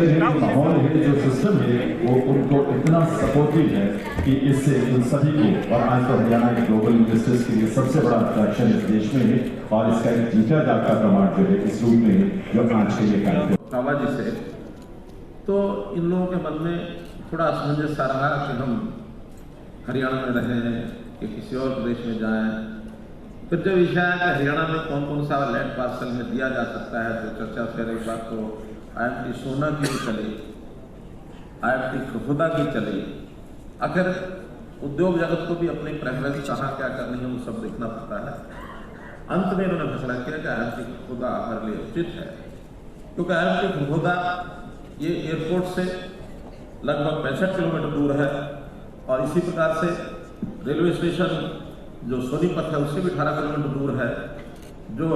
कह रहे हैं माहौल है, जो सिस्टम है वो उनको इतना सपोर्टिव है कि इससे उन सभी को, और आज तो हरियाणा के ग्लोबल इन्वेस्टर्स के लिए सबसे बड़ा अट्रैक्शन इस देश में है और इसका एक जीता जागता प्रमाण जो है इस रूप में है जो आज के लिए कार्यक्रम आवाजी से। तो इन लोगों के मन में थोड़ा असमंजस आ रहा कि हम हरियाणा में रहें कि किसी और प्रदेश में जाएं। फिर जब विषय है कि हरियाणा में कौन कौन सा लैंड पार्सल में दिया जा सकता है, तो चर्चा फिर एक बार तो IMT सोना की भी चली, IMT खुदा की चली। आखिर उद्योग जगत को भी अपनी प्रेफरेंस कहाँ क्या करनी है वो सब देखना पड़ता है। अंत में इन्होंने फैसला किया कि IMT खुदा हमारे लिए उचित है, क्योंकि IMT खुदा ये एयरपोर्ट से लगभग 65 किलोमीटर दूर है और इसी प्रकार से रेलवे स्टेशन जो सोनीपत है उससे भी 18 किलोमीटर दूर है, जो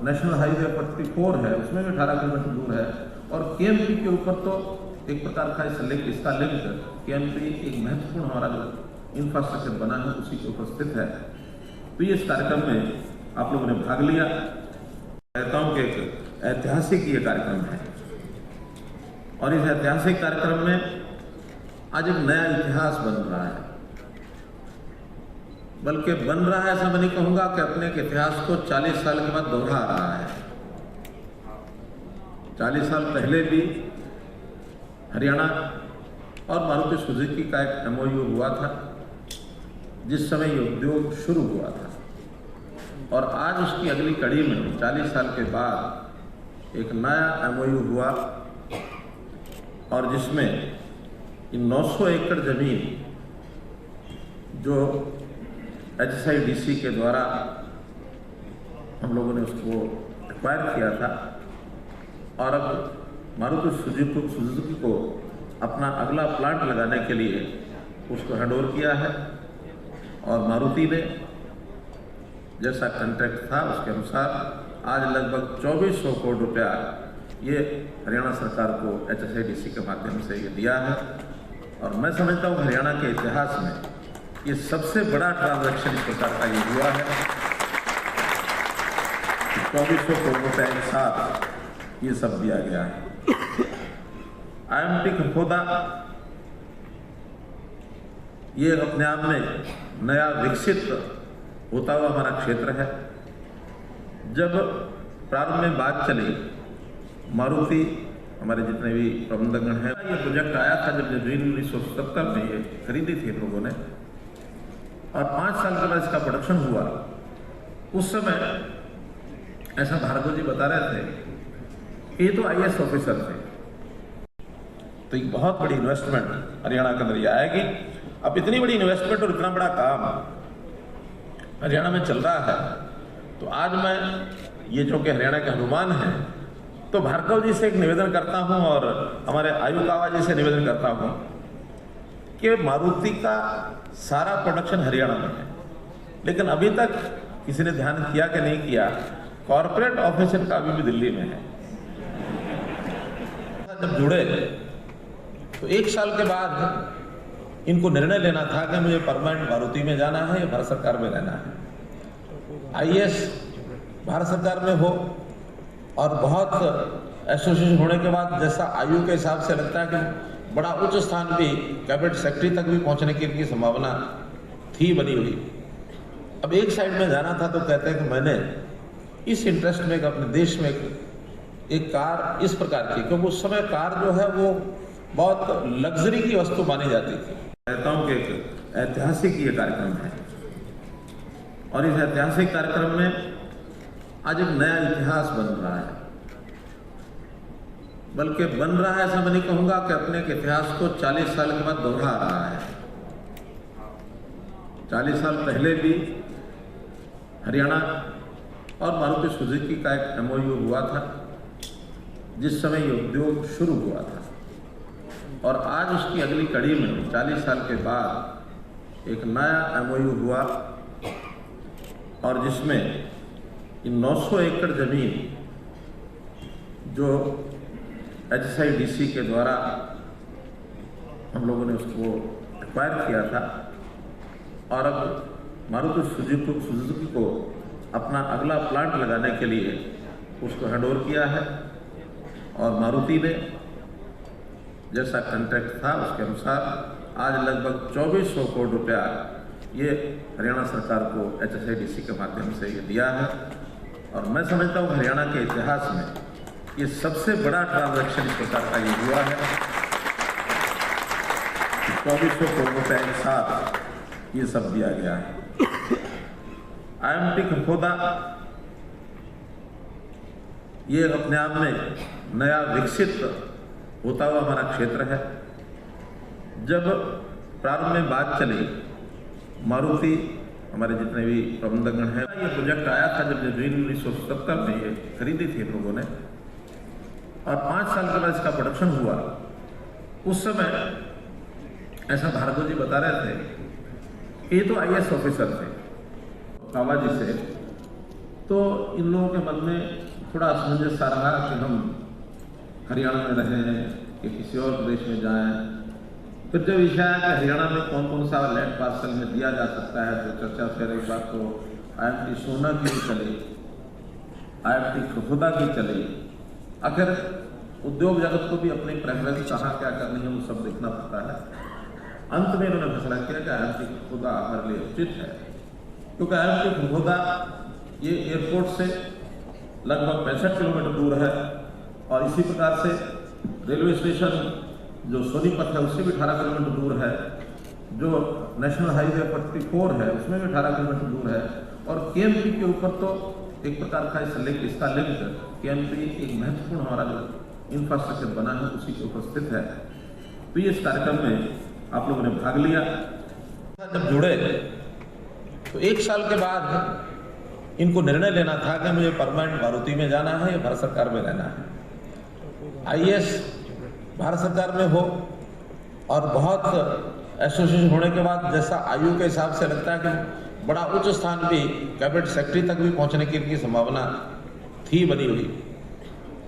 नेशनल हाईवे 44 है उसमें भी 18 किलोमीटर दूर है, और KMP के ऊपर तो एक प्रकार का इसका लिंक KMP एक महत्वपूर्ण हमारा जो इंफ्रास्ट्रक्चर बना है उसी के ऊपर स्थित है। तो ये इस कार्यक्रम में आप लोगों ने भाग लिया। कहता हूँ कि एक ऐतिहासिक ये कार्यक्रम है और इस ऐतिहासिक कार्यक्रम में आज एक नया इतिहास बन रहा है, बल्कि बन रहा है ऐसा मैं नहीं कहूंगा कि अपने के इतिहास को 40 साल के बाद दोहरा रहा है। 40 साल पहले भी हरियाणा और मारुति सुजुकी का एक MOU हुआ था जिस समय ये उद्योग शुरू हुआ था, और आज उसकी अगली कड़ी में 40 साल के बाद एक नया MOU हुआ और जिसमें इन 900 एकड़ जमीन जो HSIDC के द्वारा हम लोगों ने उसको एक्वायर किया था, और अब मारुति सुजुकी को अपना अगला प्लांट लगाने के लिए उसको हैंडओवर किया है। और मारुति ने जैसा कॉन्ट्रैक्ट था उसके अनुसार आज लगभग 2400 करोड़ रुपया ये हरियाणा सरकार को HSIDC के माध्यम से ये दिया है। और मैं समझता हूँ हरियाणा के इतिहास में ये सबसे बड़ा ट्रांजैक्शन इस प्रकार का ये हुआ है। 2400 करोड़ रुपये एक साथ ये सब दिया गया है। IMT खुदा ये अपने आप में नया विकसित होता हुआ हमारा क्षेत्र है। जब प्रारंभ में बात चली मारुति हमारे जितने भी प्रबंधकगण हैं, ये प्रोजेक्ट आया था जब जनवरी 1970 में ये खरीदी थी इन लोगों ने, और 5 साल के बाद इसका प्रोडक्शन हुआ। उस समय ऐसा भार्गव जी बता रहे थे कि ये तो IAS ऑफिसर थे, तो एक बहुत बड़ी इन्वेस्टमेंट हरियाणा के अंदर ये आएगी। अब इतनी बड़ी इन्वेस्टमेंट और इतना बड़ा काम हरियाणा में चल रहा है, तो आज मैं ये जो कि हरियाणा के हनुमान हैं, तो भार्गव जी से एक निवेदन करता हूं और हमारे आयुकावा जी से निवेदन करता हूं कि मारुति का सारा प्रोडक्शन हरियाणा में है, लेकिन अभी तक किसी ने ध्यान किया कि नहीं किया, कॉर्पोरेट ऑफिस इनका अभी भी दिल्ली में है। जब जुड़े तो 1 साल के बाद इनको निर्णय लेना था कि मुझे परमानेंट मारुति में जाना है या भारत सरकार में रहना है। IAS भारत सरकार में हो और बहुत एसोसिएशन होने के बाद जैसा आयु के हिसाब से लगता है कि बड़ा उच्च स्थान भी कैबिनेट सेक्रेटरी तक भी पहुंचने की इनकी संभावना थी बनी हुई। अब एक साइड में जाना था तो कहते हैं कि मैंने इस इंटरेस्ट में अपने देश में एक कार इस प्रकार की, क्योंकि उस समय कार जो है वो बहुत लग्जरी की वस्तु मानी जाती थी। कहता हूँ कि एक ऐतिहासिक ये कार्यक्रम है और इस ऐतिहासिक कार्यक्रम में आज एक नया इतिहास बन रहा है, बल्कि बन रहा है ऐसा मैं नहीं कहूंगा कि अपने के इतिहास को 40 साल के बाद दोहरा रहा है। 40 साल पहले भी हरियाणा और मारुति सुजुकी का एक MOU हुआ था जिस समय ये उद्योग शुरू हुआ था, और आज उसकी अगली कड़ी में 40 साल के बाद एक नया MOU हुआ और जिसमें इन 900 एकड़ जमीन जो HSIDC के द्वारा हम लोगों ने उसको एक्वायर किया था, और अब मारुति सुजुकी को अपना अगला प्लांट लगाने के लिए उसको हैंडओवर किया है। और मारुति ने जैसा कॉन्ट्रैक्ट था उसके अनुसार आज लगभग 2400 करोड़ रुपया ये हरियाणा सरकार को HSIDC के माध्यम से ये दिया है। और मैं समझता हूँ हरियाणा के इतिहास में ये सबसे बड़ा ट्रांजैक्शन इस प्रकार का ये हुआ है। 2400 करोड़ रुपये एक साथ ये सब दिया गया है। IMT खरखोदा ये अपने आप में नया विकसित होता हुआ हमारा क्षेत्र है। जब प्रारंभ में बात चली मारुति हमारे जितने भी प्रबंधकगण हैं, ये प्रोजेक्ट आया था जब जनवरी 1970 में ये खरीदी थी इन लोगों ने, और 5 साल के बाद इसका प्रोडक्शन हुआ। उस समय ऐसा भार्गव जी बता रहे थे, ये तो IAS ऑफिसर थे कावा जी से, तो इन लोगों के मन में थोड़ा असमंजस आ रहा कि हम हरियाणा में रहें कि किसी और प्रदेश में जाएं। फिर जब विषय है कि हरियाणा में कौन कौन सा लैंड पार्सल में दिया जा सकता है, तो चर्चा फिर एक बार तो IMT सोना की भी चली, IMT खरखोदा की चली। आखिर उद्योग जगत को भी अपनी प्रेफरेंस कहाँ क्या करनी है वो सब देखना पड़ता है। अंत में इन्होंने फैसला किया कि IMT खरखोदा हमारे लिए उचित है, क्योंकि IMT खरखोदा ये एयरपोर्ट से लगभग 65 किलोमीटर दूर है, और इसी प्रकार से रेलवे स्टेशन जो सोनीपत है उससे भी 18 किलोमीटर दूर है, जो नेशनल हाईवे 44 है उसमें भी 18 किलोमीटर दूर है, और KMP के ऊपर तो एक प्रकार का इसका लिंक KMP एक महत्वपूर्ण हमारा जो इंफ्रास्ट्रक्चर बना है उसी के ऊपर स्थित है। तो ये इस कार्यक्रम में आप लोगों ने भाग लिया। जब जुड़े तो 1 साल के बाद इनको निर्णय लेना था कि मुझे परमानेंट मारुति में जाना है या भारत सरकार में रहना है। IAS भारत सरकार में हो, और बहुत एसोसिएशन होने के बाद जैसा आयु के हिसाब से लगता है कि बड़ा उच्च स्थान भी कैबिनेट सेक्रेटरी तक भी पहुंचने की इनकी संभावना थी बनी हुई।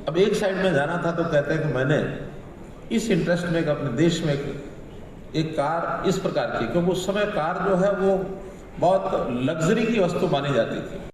अब एक साइड में जाना था तो कहते हैं कि मैंने इस इंटरेस्ट में अपने देश में एक कार इस प्रकार की, क्योंकि उस समय कार जो है वो बहुत लग्जरी की वस्तु मानी जाती थी।